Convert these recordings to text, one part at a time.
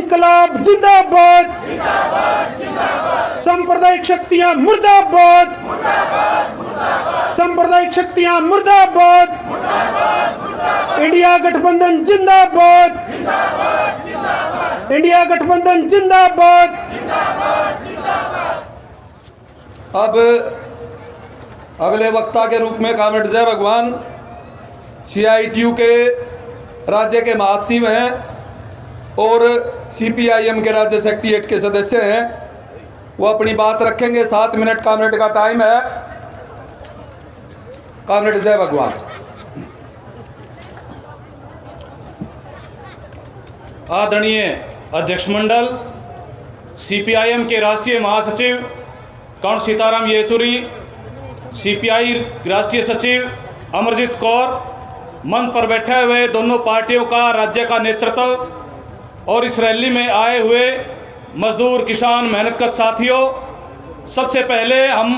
इनकलाब जिंदाबाद, सांप्रदायिक शक्तियां मुर्दाबाद, सांप्रदायिक शक्तियां मुर्दाबाद, इंडिया गठबंधन जिंदाबाद, इंडिया गठबंधन जिंदाबाद। अब अगले वक्ता के रूप में कॉमरेड जय भगवान CITU के राज्य के महासचिव हैं और CPIM के राज्य सेक्रेटरीट के सदस्य हैं, वो अपनी बात रखेंगे। 7 मिनट कॉमरेड का टाइम है। कॉमरेड जय भगवान। आदरणीय अध्यक्ष मंडल, CPIM के राष्ट्रीय महासचिव कर्ण सीताराम येचुरी, CPI राष्ट्रीय सचिव अमरजीत कौर, मंच पर बैठे हुए दोनों पार्टियों का राज्य का नेतृत्व और इस रैली में आए हुए मजदूर, किसान, मेहनतकश साथियों, सबसे पहले हम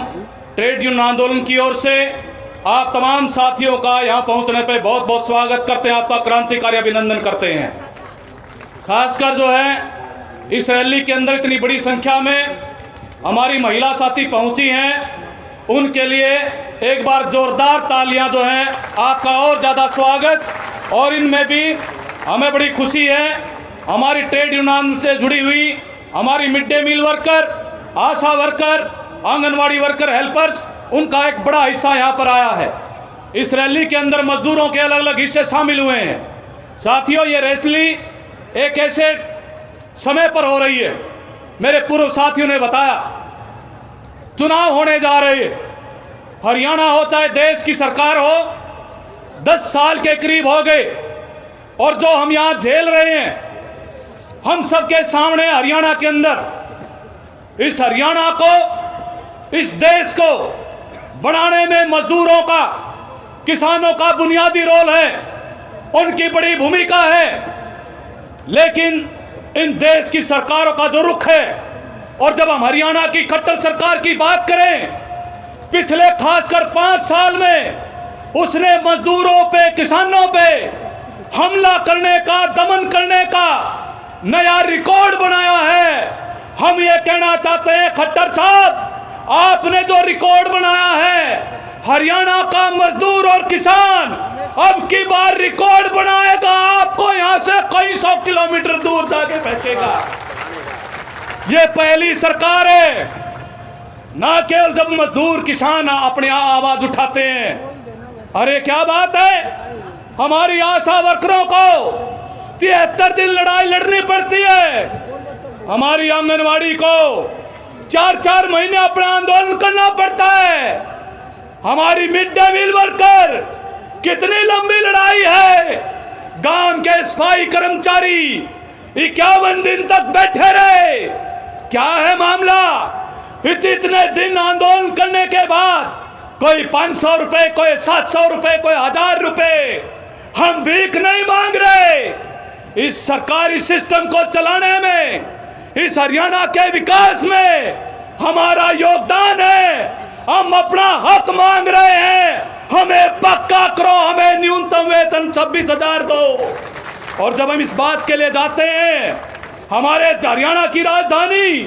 ट्रेड यूनियन आंदोलन की ओर से आप तमाम साथियों का यहाँ पहुँचने पे बहुत बहुत स्वागत करते हैं, आपका क्रांतिकारी अभिनंदन करते हैं। खासकर जो है इस रैली के अंदर इतनी बड़ी संख्या में हमारी महिला साथी पहुंची हैं, उनके लिए एक बार जोरदार तालियां जो हैं, आपका और ज़्यादा स्वागत। और इनमें भी हमें बड़ी खुशी है, हमारी ट्रेड यूनियन से जुड़ी हुई हमारी मिड डे मील वर्कर, आशा वर्कर, आंगनवाड़ी वर्कर, हेल्पर्स, उनका एक बड़ा हिस्सा यहाँ पर आया है। इस रैली के अंदर मजदूरों के अलग अलग हिस्से शामिल हुए हैं। साथियों, ये रैली एक ऐसे समय पर हो रही है, मेरे पूर्व साथियों ने बताया, चुनाव होने जा रहे हैं। हरियाणा हो चाहे देश की सरकार हो, 10 साल के करीब हो गए और जो हम यहाँ झेल रहे हैं, हम सबके सामने हरियाणा के अंदर इस हरियाणा को, इस देश को बनाने में मजदूरों का, किसानों का बुनियादी रोल है, उनकी बड़ी भूमिका है। लेकिन इन देश की सरकारों का जो रुख है, और जब हम हरियाणा की खट्टर सरकार की बात करें, पिछले खासकर 5 साल में उसने मजदूरों पे, किसानों पे हमला करने का, दमन करने का नया रिकॉर्ड बनाया है। हम ये कहना चाहते हैं, खट्टर साहब, आपने जो रिकॉर्ड बनाया है, हरियाणा का मजदूर और किसान अब की बार रिकॉर्ड बनाएगा, आपको यहां से कई 100 किलोमीटर दूर जाके फेंकेगा। ये पहली सरकार है, ना केवल जब मजदूर किसान अपने आवाज उठाते हैं, अरे क्या बात है, हमारी आशा वर्करों को 73 दिन लड़ाई लड़नी पड़ती है, हमारी आंगनवाड़ी को 4-4 महीने अपना आंदोलन करना पड़ता है, हमारी मिड डे मील वर्कर कितनी लंबी लड़ाई है, गांव के सफाई कर्मचारी 51 दिन तक बैठे रहे। क्या है मामला? इतने दिन आंदोलन करने के बाद कोई 500 रुपए, कोई 700 रुपए, कोई 1000 रुपए, हम भीख नहीं मांग रहे। इस सरकारी सिस्टम को चलाने में, इस हरियाणा के विकास में हमारा योगदान है। हम अपना हक मांग रहे हैं, हमें पक्का करो, हमें न्यूनतम वेतन 26,000 दो। और जब हम इस बात के लिए जाते हैं, हमारे हरियाणा की राजधानी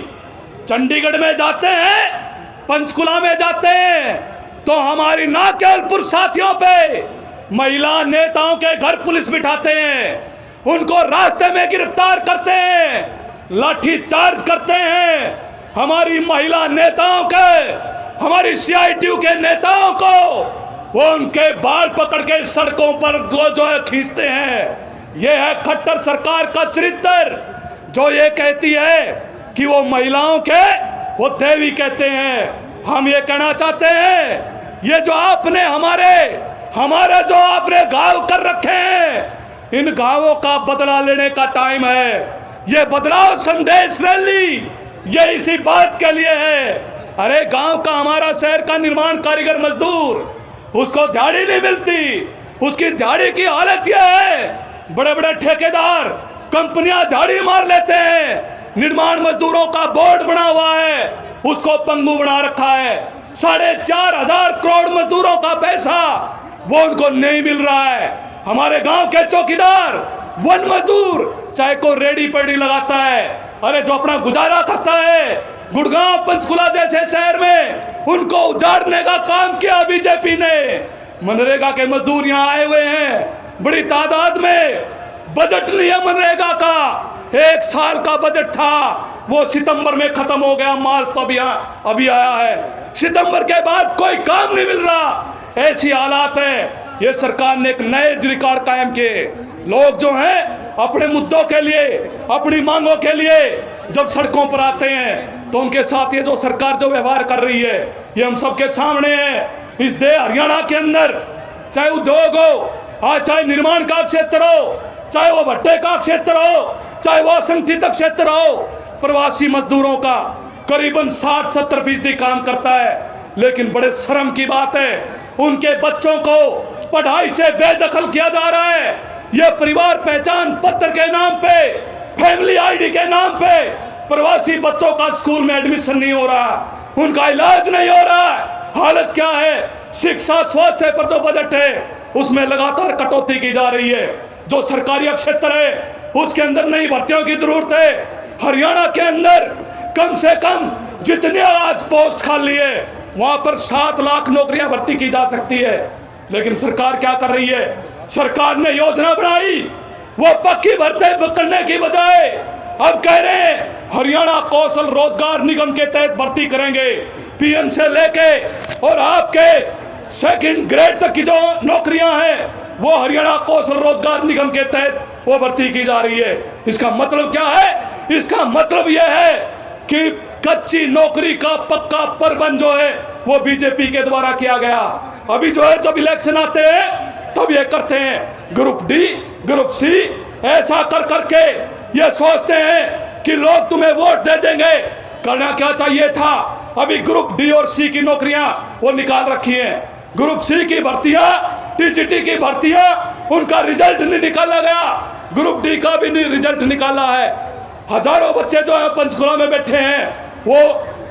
चंडीगढ़ में जाते हैं, पंचकुला में जाते हैं, तो हमारी ना केवल पुरुष साथियों पे महिला नेताओं के घर पुलिस बिठाते हैं, उनको रास्ते में गिरफ्तार करते हैं, लाठी चार्ज करते हैं। हमारी महिला नेताओं के, हमारी CITU के नेताओं को वो उनके बाल पकड़ के सड़कों पर जो है खींचते हैं। ये है खट्टर सरकार का चरित्र, जो ये कहती है कि वो महिलाओं के वो देवी कहते हैं। हम ये कहना चाहते हैं, ये जो आपने हमारे जो आपने घाव कर रखे हैं, इन घावों का बदला लेने का टाइम है। ये बदलाव संदेश रैली ये इसी बात के लिए है। अरे गांव का, हमारा शहर का निर्माण कारीगर मजदूर, उसको दिहाड़ी नहीं मिलती, उसकी दिहाड़ी की हालत यह है, बड़े बड़े ठेकेदार, कंपनियां दिहाड़ी मार लेते हैं, निर्माण मजदूरों का बोर्ड बना हुआ है, उसको पंगु बना रखा है। 4,500 करोड़ मजदूरों का पैसा वो उनको नहीं मिल रहा है। हमारे गांव के चौकीदार, वन मजदूर चाहे को रेडी पेड़ी लगाता है, अरे जो अपना गुजारा करता है गुड़गांव पंचकुला जैसे शहर में, उनको उजाड़ने का काम किया बीजेपी ने। मनरेगा के मजदूर यहाँ आए हुए हैं बड़ी तादाद में। बजट नहीं है मनरेगा का, 1 साल का बजट था, वो सितंबर में खत्म हो गया, मार्च तो अभी आया है। सितंबर के बाद कोई काम नहीं मिल रहा, ऐसी हालात है। ये सरकार ने एक नए रिकॉर्ड कायम किए। लोग जो हैं अपने मुद्दों के लिए, अपनी मांगों के लिए जब सड़कों पर आते हैं तो उनके साथ ये जो सरकार जो व्यवहार कर रही है ये हम सबके सामने है। इस हरियाणा के अंदर चाहे उद्योग हो, आज चाहे निर्माण का क्षेत्र हो, चाहे वो भट्टे का क्षेत्र हो, चाहे वो असंगठित क्षेत्र हो, प्रवासी मजदूरों का करीबन 60-70% काम करता है। लेकिन बड़े शर्म की बात है, उनके बच्चों को पढ़ाई से बेदखल किया जा रहा है। यह परिवार पहचान पत्र के नाम पे, फैमिली आईडी के नाम पे प्रवासी बच्चों का स्कूल में एडमिशन नहीं हो रहा, उनका इलाज नहीं हो रहा। हालत क्या है? शिक्षा स्वास्थ्य पर जो बजट है उसमें लगातार कटौती की जा रही है। जो सरकारी क्षेत्र है उसके अंदर नई भर्तियों की जरूरत है। हरियाणा के अंदर कम से कम जितने आज पोस्ट खाली है वहां पर 7 लाख नौकरियां भर्ती की जा सकती है। लेकिन सरकार क्या कर रही है? सरकार ने योजना बनाई, वो पक्की भर्ती करने की बजाय अब कह रहे हैं हरियाणा कौशल रोजगार निगम के तहत भर्ती करेंगे। पीएम से लेके और आपके 2nd ग्रेड तक की जो नौकरियां हैं वो हरियाणा कौशल रोजगार निगम के तहत वो भर्ती की जा रही है। इसका मतलब क्या है? इसका मतलब यह है कि कच्ची नौकरी का पक्का प्रबंध जो है वो बीजेपी के द्वारा किया गया। अभी जो है जब इलेक्शन आते हैं तब ये करते हैं ग्रुप डी, ग्रुप सी, ऐसा कर करके ये सोचते हैं कि लोग तुम्हें वोट दे देंगे। करना क्या चाहिए था? अभी ग्रुप डी और सी की नौकरियां वो निकाल रखी हैं। ग्रुप सी की भर्तियां, टीजीटी की भर्तियां, उनका रिजल्ट नहीं निकाला गया। ग्रुप डी का भी नहीं रिजल्ट निकाला है। हजारों बच्चे जो है पंचकुला में बैठे हैं वो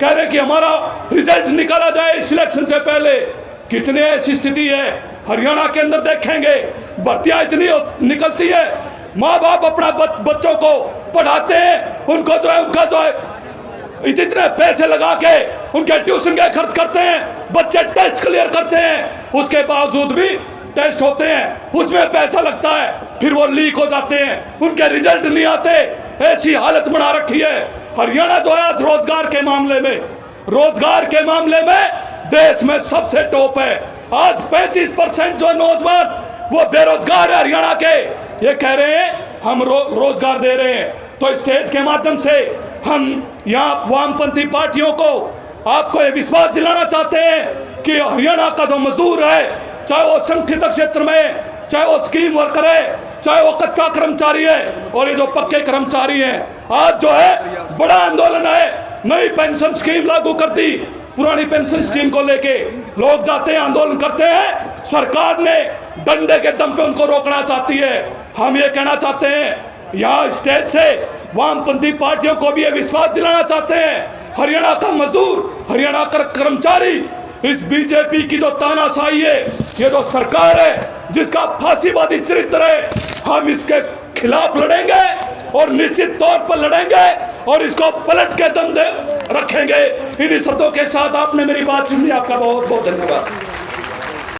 कह रहे कि हमारा रिजल्ट निकाला जाए इस इलेक्शन से पहले। कितने ऐसी स्थिति है हरियाणा के अंदर देखेंगे, भर्तियां इतनी निकलती है, माँ बाप अपना बच्चों को पढ़ाते हैं, उनको जो है उनका जो है इतने पैसे लगा के उनके ट्यूशन के खर्च करते हैं, बच्चे टेस्ट क्लियर करते हैं, उसके बावजूद भी टेस्ट होते हैं उसमें पैसा लगता है, फिर वो लीक हो जाते हैं, उनके रिजल्ट नहीं आते। ऐसी हालत बना रखी है। हरियाणा जो है आज रोजगार के मामले में देश में सबसे टॉप है। आज 35% जो नौजवान वो बेरोजगार है हरियाणा के। ये कह रहे हैं हम रोजगार दे रहे हैं। तो स्टेज के माध्यम से हम यहाँ वामपंथी पार्टियों को आपको ये विश्वास दिलाना चाहते हैं कि हरियाणा का जो मजदूर है, चाहे वो संगठित क्षेत्र में, चाहे वो स्कीम वर्कर है, चाहे वो कच्चा कर्मचारी है और ये जो पक्के कर्मचारी हैं, आज जो है बड़ा आंदोलन है। नई पेंशन स्कीम लागू कर दी, पुरानी पेंशन स्कीम को लेके लोग जाते हैं, आंदोलन करते हैं, सरकार ने डंडे के दम पे उनको रोकना चाहती है। हम ये कहना चाहते हैं यहाँ स्टेज से वामपंथी पार्टियों को भी ये विश्वास दिलाना चाहते हैं, हरियाणा का मजदूर, हरियाणा का कर्मचारी इस बीजेपी की जो तानाशाही है, ये जो सरकार है जिसका फांसीवादी चरित्र है, हम इसके खिलाफ लड़ेंगे और निश्चित तौर पर लड़ेंगे और इसको पलट के दम रखेंगे। इन्हीं शब्दों के साथ आपने मेरी बात सुनी। आपका बहुत बहुत धन्यवाद।